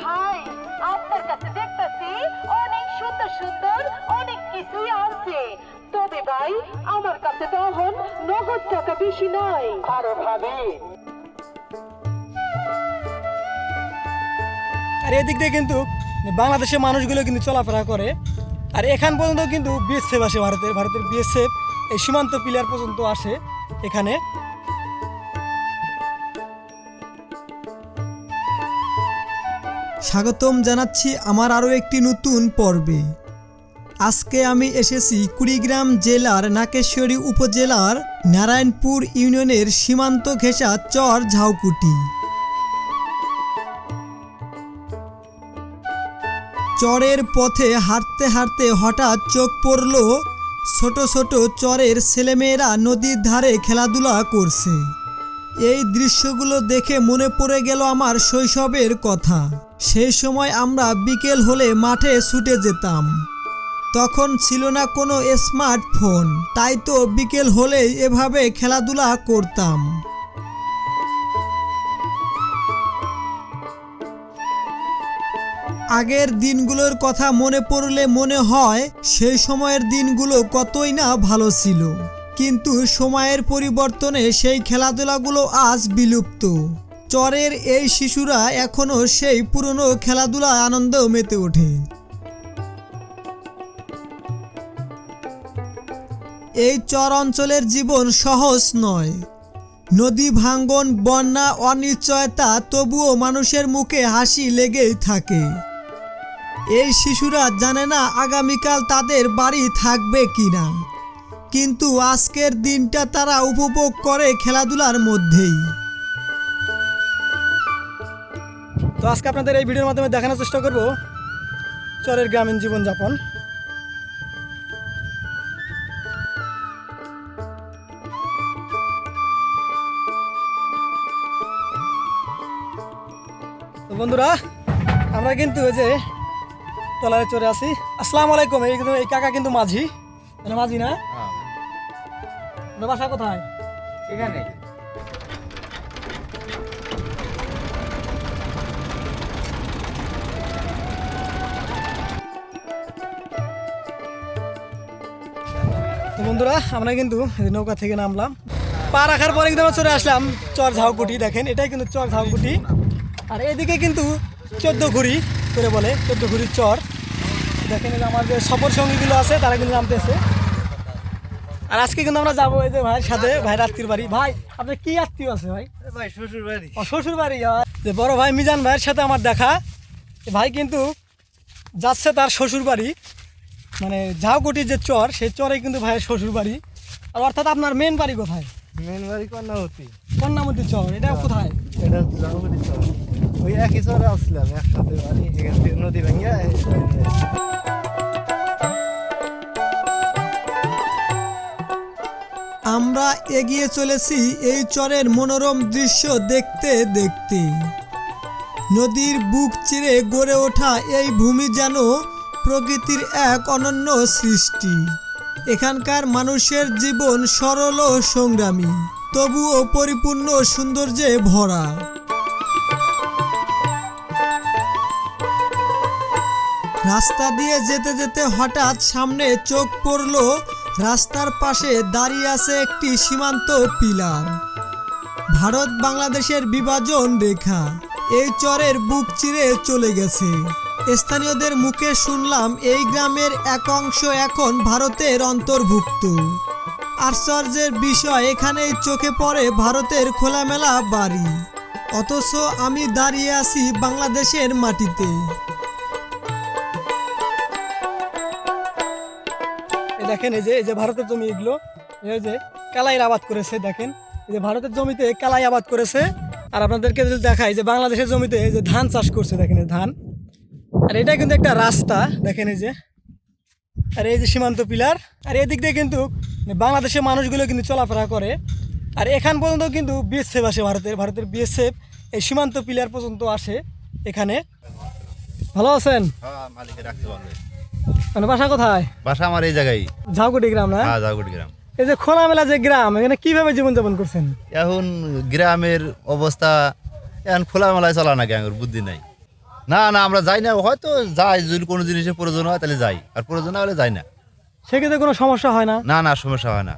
ভাই, আপনার কাছে দেখতেছি অনেক সুন্দর সুন্দর অনেক কিছুই আছে। তবে ভাই, আমার কাছে তো এখন নগদ টাকা বেশি নাই। আরে ভাবি, আর এদিক দিয়ে কিন্তু বাংলাদেশের মানুষগুলো কিন্তু চলাফেরা করে। আর এখান পর্যন্ত কিন্তু বিএসএফ আসে, ভারতের বিএসএফ এই সীমান্ত পিলার পর্যন্ত আসে এখানে। স্বাগতম জানাচ্ছি আমার আরও একটি নতুন পর্বে। আজকে আমি এসেছি কুড়িগ্রাম জেলার নাকেশ্বরী উপজেলার নারায়ণপুর ইউনিয়নের সীমান্ত ঘেঁষা চর ঝাউকুটি। চরের পথে হাঁটতে হাঁটতে হঠাৎ চোখ পড়ল ছোট ছোট চরের ছেলেমেয়েরা নদীর ধারে খেলাধুলা করছে। এই দৃশ্যগুলো দেখে মনে পড়ে গেল আমার শৈশবের কথা। সেই সময় আমরা বিকেল হলে মাঠে ছুটে যেতাম। তখন ছিল না কোনো স্মার্টফোন, তাই তো বিকেল হলেই এভাবে খেলাধুলা করতাম। আগের দিনগুলোর কথা মনে পড়লে মনে হয় সেই সময়ের দিনগুলো কতই না ভালো ছিল। কিন্তু সময়ের পরিবর্তনে সেই খেলাধুলাগুলো আজ বিলুপ্ত। চরের এই শিশুরা এখনো সেই পুরনো খেলাধুলায় আনন্দ মেতে ওঠে। এই চর অঞ্চলের জীবন সহজ নয়। নদী ভাঙ্গন, বন্যা, অনিশ্চয়তা, তবুও মানুষের মুখে হাসি লেগেই থাকে। এই শিশুরা জানে না আগামীকাল তাদের বাড়ি থাকবে কিনা, কিন্তু আজকের দিনটা তারা উপভোগ করে খেলাধুলার মধ্যেই। তো আজকে আপনাদের এই ভিডিওর মাধ্যমে দেখানোর চেষ্টা করব চরের গ্রামীণ জীবনযাপন। তো বন্ধুরা, আমরা কিন্তু এই যে তলায় চরে আছি। আসসালামু আলাইকুম। এই কাকা কিন্তু মাঝি, মানে মাঝি না? আপনার বাসা কোথায়? এখানে তো বন্ধুরা, আমরা কিন্তু নৌকা থেকে নামলাম, পা রাখার পরে কিন্তু আমরা চলে আসলাম চর ঝাউকুটি। দেখেন, এটাই কিন্তু চর ঝাউকুটি। আর এদিকে কিন্তু 14 ঘুরি করে বলে, 14 ঘুরির চর। দেখেন, এই যে আমার যে সফর সঙ্গীগুলো আছে তারা কিন্তু নামতেছে। আর আজকে কিন্তু আমরা যাবো এই যে ভাইয়ের সাথে, ভাইয়ের আত্মীয় বাড়ি। ভাই, আপনার কি আত্মীয় আছে ভাই? ভাই শ্বশুর বাড়ি। ও, শ্বশুর বাড়ি। যে বড় ভাই মিজান ভাইয়ের সাথে আমার দেখা। ভাই কিন্তু যাচ্ছে তার শ্বশুর বাড়ি, মানে ঝাউকুটির যে চর, সেই চরে কিন্তু ভাইয়ের শ্বশুর বাড়ি। আর অর্থাৎ আপনার মেন বাড়ি কোথায়? মেন বাড়ি কন্যাবতী। কন্যামতি চর, এটা কোথায়? এটা ঝাউকুটি চর। ওই একই চরে আসছিলাম একসাথে, বাড়ি এখান থেকে নদী ভাঙিয়া এই চরে নিয়ে আসছি। আমরা এগিয়ে চলেছি এই চরের মনোরম দৃশ্য দেখতে দেখতে। নদীর বুক চিরে গড়ে ওঠা এই ভূমি যেন প্রকৃতির এক অনন্য সৃষ্টি। এখানকার মানুষের জীবন সরল ও সংগ্রামী, তবুও পরিপূর্ণ সৌন্দর্যে ভরা। রাস্তা দিয়ে যেতে যেতে হঠাৎ সামনে চোখ পড়ল রাস্তার পাশে দাঁড়িয়ে আছে একটি সীমান্ত পিলার, ভারত বাংলাদেশের বিভাজন রেখা। এই চরের বুক চিরে চলে গেছে। স্থানীয়দের মুখে শুনলাম এই গ্রামের এক অংশ এখন ভারতের অন্তর্ভুক্ত। আশ্চর্যের বিষয়, এখানেই চোখে পড়ে ভারতের খোলামেলা বাড়ি, অথচ আমি দাঁড়িয়ে আছি বাংলাদেশের মাটিতে। দেখেন, এই যে ভারতের জমি, এগুলো এই যে কালাই আবাদ করেছে। দেখেন, এই যে ভারতের জমিতে কালাই আবাদ করেছে। আর আপনাদেরকে যদি দেখাই যে বাংলাদেশের জমিতে এই যে ধান চাষ করছে, দেখেন এই ধান। আর এটা কিন্তু একটা রাস্তা, দেখেন এই যে। আর এই যে সীমান্ত পিলার। আর এদিক দিয়ে কিন্তু বাংলাদেশের মানুষগুলো কিন্তু চলাফেরা করে। আর এখান পর্যন্ত কিন্তু বিএসএফ আসে, ভারতের বিএসএফ এই সীমান্ত পিলার পর্যন্ত আসে এখানে। ভালো আছেন? হ্যাঁ, মালিকের রাখতে পারবে। মানে বাসা কোথায়? বাসা আমার এই জায়গায়, ঝাউকুটি গ্রাম না? হ্যাঁ ঝাউকুটি গ্রাম। এই যে খোলামেলা যে গ্রাম, এখানে কিভাবে জীবনযাপন করছেন? এখন গ্রামের অবস্থা এখন খোলামেলায় চলা না গ্যাংয়ের বুদ্ধি নাই। না না আমরা যাই না, হয়তো যাই যদি কোনো জিনিসের প্রয়োজন হয় তাহলে যাই, আর প্রয়োজন না হলে যাই না। সেক্ষেত্রে কোনো সমস্যা হয় না? না না সমস্যা হয় না।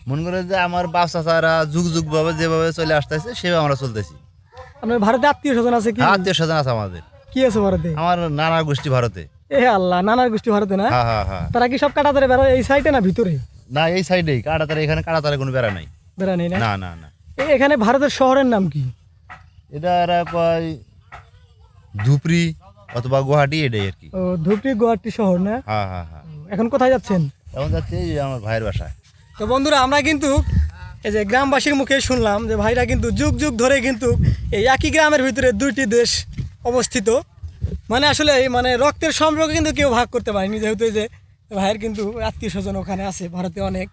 মনে করে যে আমার বাপ চাচারা যুগ যুগ ভাবে যেভাবে চলে আসতেছে সেভাবে আমরা চলতেছি। আপনার ভারতে আত্মীয় স্বজন আছে কি? আত্মীয় স্বজন আছে আমাদের। কি আছে ভারতে? আমার নানা গোষ্ঠী ভারতে। এ আল্লাহ, নানার গোষ্ঠী ভারতে না? হ্যাঁ হ্যাঁ হ্যাঁ। তারা কি সব কাটাতারে বেড়ায় এই সাইডে না ভিতরে? না এই সাইডেই কাটাতারে, এখানে কাটাতারে কোনো বেড়া নাই। বেড়া নেই না? না না না। এখানে ভারতের শহরের নাম কি? এটা এরা কয় ধুপরি অথবা গুয়াহাটি, এটাই আর কি। ও, ধুপড়ি গুয়াহাটি শহর না? হ্যাঁ হ্যাঁ হ্যাঁ। এখন কোথায় যাচ্ছেন? এখন যাচ্ছি এই যে আমার ভাইয়ের বাসায়। তো বন্ধুরা, আমরা কিন্তু এই যে গ্রামবাসীর মুখে শুনলাম যে ভাইরা কিন্তু যুগ যুগ ধরে কিন্তু এই একই গ্রামের ভিতরে দুইটি দেশ অবস্থিত। মানে আসলে এই মানে রক্তের সম্পর্ক কিন্তু কেউ ভাগ করতে পারেনি, যেহেতু এই যে ভাইয়ের কিন্তু আত্মীয় স্বজন ওখানে আছে ভারতে অনেক।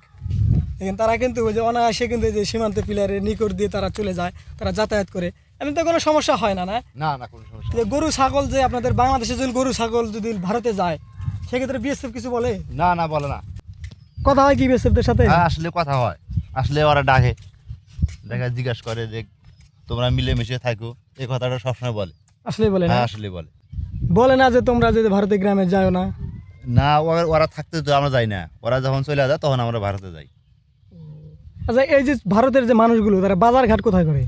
দেখেন তারা কিন্তু ওই যে অনায়াসে কিন্তু এই যে সীমান্ত পিলারের নিকট দিয়ে তারা চলে যায়, তারা যাতায়াত করে, এমনিতে কোনো সমস্যা হয় না। না না না কোনো সমস্যা। যে গরু ছাগল যে আপনাদের বাংলাদেশে যদি গরু ছাগল যদি ভারতে যায় সেক্ষেত্রে বিএসএফ কিছু বলে? না না বলে না। কথা হয় কি বিএসএফদের সাথে? হ্যাঁ আসলে কথা হয়, আসলে ওরা ডাকে, দেখা জিজ্ঞাসা করে যে তোমরা মিলেমিশে থাকো, এই কথাটা সবসময় বলে। আসলে বলে না? হ্যাঁ আসলে বলে। বলে না যে তোমরা যদি ভারতের গ্রামে যাও না? না ওরা থাকতে তো আমরা যাই না, ওরা যখন চলে যায় তখন আমরা ভারতে যাই। আচ্ছা, এই যে ভারতের যে মানুষগুলো তারা বাজার ঘাট কোথায় করে?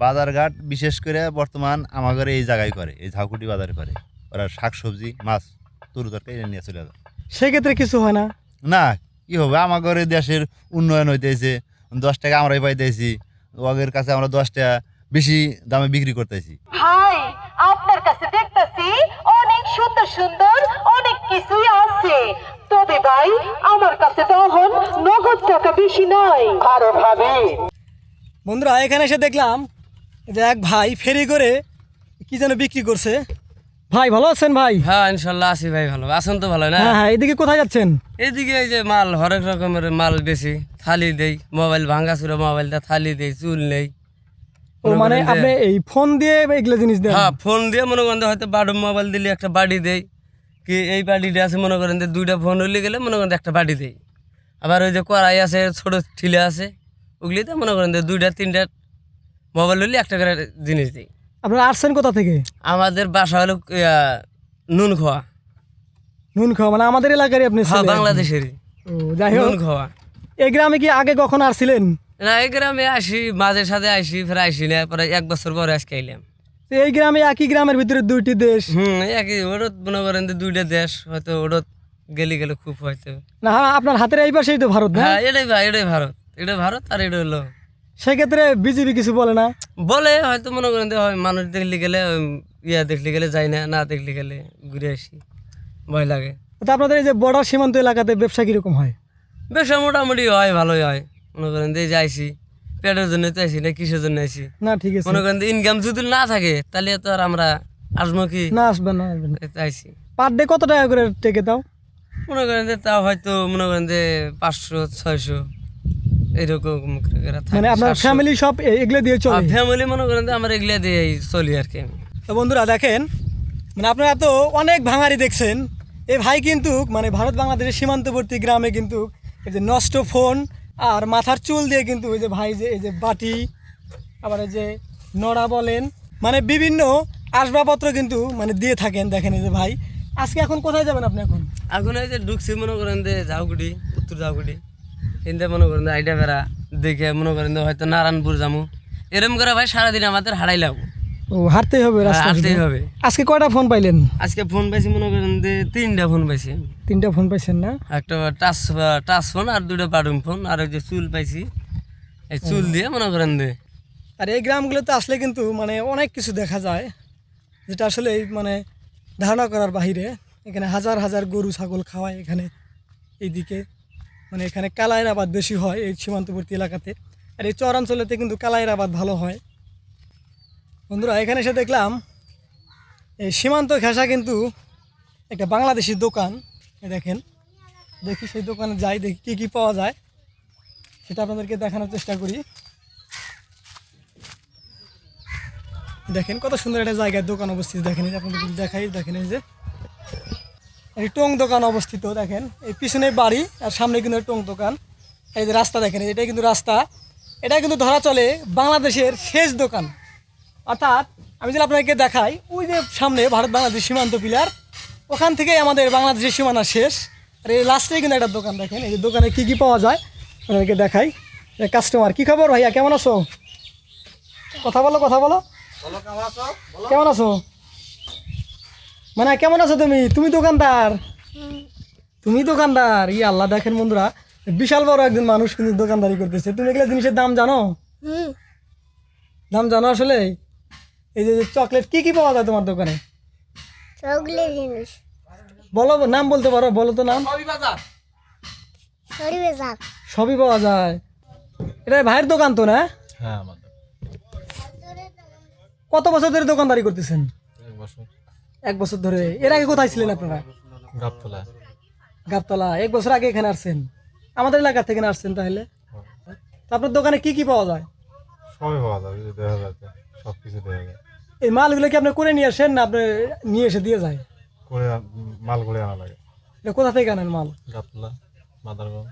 বাজারঘাট বিশেষ করে বর্তমান আমাদের এই জায়গায় করে, এই ঝাউকুটি বাজারে করে। ওরা শাকসবজি মাছ তরু তরকারি নিয়ে চলে যায়। সেক্ষেত্রে কিছু হয় না? না কি হবে, আমাদের দেশের উন্নয়ন হইতেছে, 10 টাকা আমরাই পাইতেছি, ওদের কাছে আমরা 10 টাকা বেশি দামে বিক্রি করতেছি। ভাই, আপনার কাছে দেখতেছি অনেক সুন্দর সুন্দর অনেক কিছুই আছে, তবে ভাই আমার কাছে তখন নগদ টাকা বেশি নাই। আরে ভাবি, বন্ধুরা, এখানে এসে দেখলাম যে এক ভাই ফেরি করে কি যেন বিক্রি করছে। ভাই ভালো আছেন ভাই? হ্যাঁ ইনশাল্লাহ আছি ভাই, ভালো আছেন তো? ভালো না? হ্যাঁ হ্যাঁ। এদিকে কোথায় যাচ্ছেন? এইদিকে এই যে মাল হরেক রকমের মাল বেশি, থালি দেই, মোবাইল ভাঙ্গা চুরা মোবাইলটা থালি দেই, চুল নেই। ও মানে আপনি এই ফোন দিয়ে এগুলো জিনিস দেন? হ্যাঁ ফোন দিয়ে মনে করেন যে হয়তো বাড়ি মোবাইল দিলে একটা বাড়ি দেই, কি এই বাড়িটা আছে মনে করেন যে 2টা ফোন হইলে গেলে মনে করেন একটা বাড়ি দেই। আবার ওই যে কড়াই আছে, ছোট ঠিলে আছে, ওগুলিতে মনে করেন যে 2টা 3টা মোবাইল হইলে একটা করে জিনিস দিই। আপনারা আসছেন কোথা থেকে? আমাদের বাসা হলো নুন খোয়া। নুন খাওয়া মানে আমাদের এলাকারই আপনি হ্যাঁ ছিলেন? বাংলাদেশেরই ও, যাই হোক। নুন খোয়া। এই গ্রামে কি আগে কখন আসছিলেন? না এই গ্রামে আসি, মাঝে সাথে আসি, ফের আসি না, পরে 1 বছর পরে আজকে আইলাম। তো এই গ্রামে একই গ্রামের ভিতরে দুইটি দেশ? একই, ওটা মনে করেন যে 2টা দেশ, হয়তো ওটা গেলে গেলে খুব হয়তো। না আপনার হাতের এই পাশেই তো ভারত না? হ্যাঁ এটাই ভারত, এটা ভারত আর এটা হলো। সেক্ষেত্রে বিজেপি কিছু বলে না? বলে হয়তো মনে করেন যে হয় মানুষ দেখলে গেলে দেখলে গেলে যাই না, না দেখলে গেলে ঘুরে আসি, ভয় লাগে। তো আপনাদের এই যে বর্ডার সীমান্ত এলাকাতে ব্যবসা কিরকম হয়? ব্যবসা মোটামুটি হয়, ভালোই হয়। মনে করেন যে যাইছি পেটের জন্য তো আইসি না, কিসের জন্য আইসি। না ঠিক আছে। মনে করেন যে ইনকাম যদি না থাকে তাহলে তো আর আমরা আসবো কি? না আসবেন না আসবেন। আইসি পার ডে কত টাকা করে টেকে দাও? মনে করেন যে তাও হয়তো মনে করেন যে 500-600 এইরকম মানে আপনার ফ্যামিলি সব এগুলো দিয়ে চলে? ফ্যামিলি মনে করেন যে আমার এগুলা দিয়ে চলি আর কি। তো বন্ধুরা দেখেন, মানে আপনারা তো অনেক ভাঙারি দেখছেন। এই ভাই কিন্তু মানে ভারত বাংলাদেশের সীমান্তবর্তী গ্রামে কিন্তু এই যে নষ্ট ফোন আর মাথার চুল দিয়ে কিন্তু ওই যে ভাই যে এই যে বাটি, আবার এই যে নড়া বলেন, মানে বিভিন্ন আসবাবপত্র কিন্তু মানে দিয়ে থাকেন। দেখেন এই যে ভাই, আজকে এখন কোথায় যাবেন আপনি? এখন এই যে ঢুকছি মনে করেন যে ঝাউকুটি, উত্তর ঝাউকুটি, এনতে মনে করেন যে আইডা বেড়া দেখে মনে করেন যে হয়তো নারায়ণপুর যাবো, এরম করে ভাই সারাদিন আমাদের হারাই লাগবো। ও, হাঁটতেই হবে রাস্তা? হাঁটতেই হবে। আজকে কয়টা ফোন পাইলেন? আজকে ফোন পাইছি মনে করেন যে 3টা ফোন পাইছি। 3টা ফোন পাইছেন না? একটা টাচ ফোন আর 2টা বাটন ফোন, আর ওই যে চুল পাইছি, এই চুল দিয়ে মনে করেন যে। আর এই গ্রামগুলোতে আসলে কিন্তু মানে অনেক কিছু দেখা যায় যেটা আসলে মানে ধারণা করার বাহিরে। এখানে হাজার হাজার গরু ছাগল খাওয়ায় এখানে, এইদিকে মানে এখানে কালাইয়ের আবাদ বেশি হয় এই সীমান্তবর্তী এলাকাতে। আর এই চরাঞ্চলেতে কিন্তু কালাইয়ের আবাদ ভালো হয়। বন্ধুরা এখানে এসে দেখলাম এই সীমান্ত ঘেঁষা কিন্তু একটা বাংলাদেশি দোকান। দেখেন, দেখি সেই দোকানে যাই, দেখি কী কী পাওয়া যায় সেটা আপনাদেরকে দেখানোর চেষ্টা করি। দেখেন কত সুন্দর একটা জায়গায় দোকান অবস্থিত। দেখেন এই যে আপনাদের দেখাই, দেখেন এই যে এই টং দোকান অবস্থিত। দেখেন এই পিছনে বাড়ি আর সামনে কিন্তু টং দোকান। এই যে রাস্তা দেখেন, এটা কিন্তু রাস্তা, এটা কিন্তু ধরা চলে বাংলাদেশের শেষ দোকান। অর্থাৎ আমি যদি আপনাকে দেখাই, ওই যে সামনে ভারত বাংলাদেশ সীমান্ত পিলার, ওখান থেকেই আমাদের বাংলাদেশের সীমানা শেষ। আর এই লাস্টেই কিন্তু একটা দোকান দেখেন, এই যে দোকানে কী কী পাওয়া যায় আপনাদেরকে দেখাই। কাস্টমার, কী খবর ভাইয়া, কেমন আছো? কথা বলো, কথা বলো। কেমন আছো? মানে কেমন আছো তুমি? তুমি দোকানদার? তুমি দোকানদার? ই আল্লাহ, দেখেন বন্ধুরা, বিশাল বড় একজন মানুষ কিন্তু দোকানদারি করতেছে। তুমি এগুলো জিনিসের দাম জানো? দাম জানো আসলে? এই যে চকলেট, কি কি পাওয়া যায় তোমার দোকানে? চকলেট জিনিস বলো, নাম বলতে পারো? বলো তো নাম। সরি বেজার সবই পাওয়া যায়। এটা ভাইয়ের দোকান তো না? হ্যাঁ আমাদের কত বছর ধরে দোকানদারি করতেছেন? 1 বছর। 1 বছর ধরে। এর আগে কোথায় ছিলেন আপনারা? গাবতলা। গাবতলা। 1 বছর আগে এখানে আসছেন? আমাদের এলাকা থেকে না আসছেন তাহলে? তো আপনার দোকানে কি কি পাওয়া যায়? সবই পাওয়া যাবে, দেখা যাচ্ছে সব কিছু দেখা যায়। এই মালগুলো কি আপনি করে নিয়ে আসেন না আপনি নিয়ে এসে দিয়ে যায়? করে মাল করে আনা লাগে। এটা কোথা থেকে আনেন মাল? গাবতলা, মাদারগঞ্জ।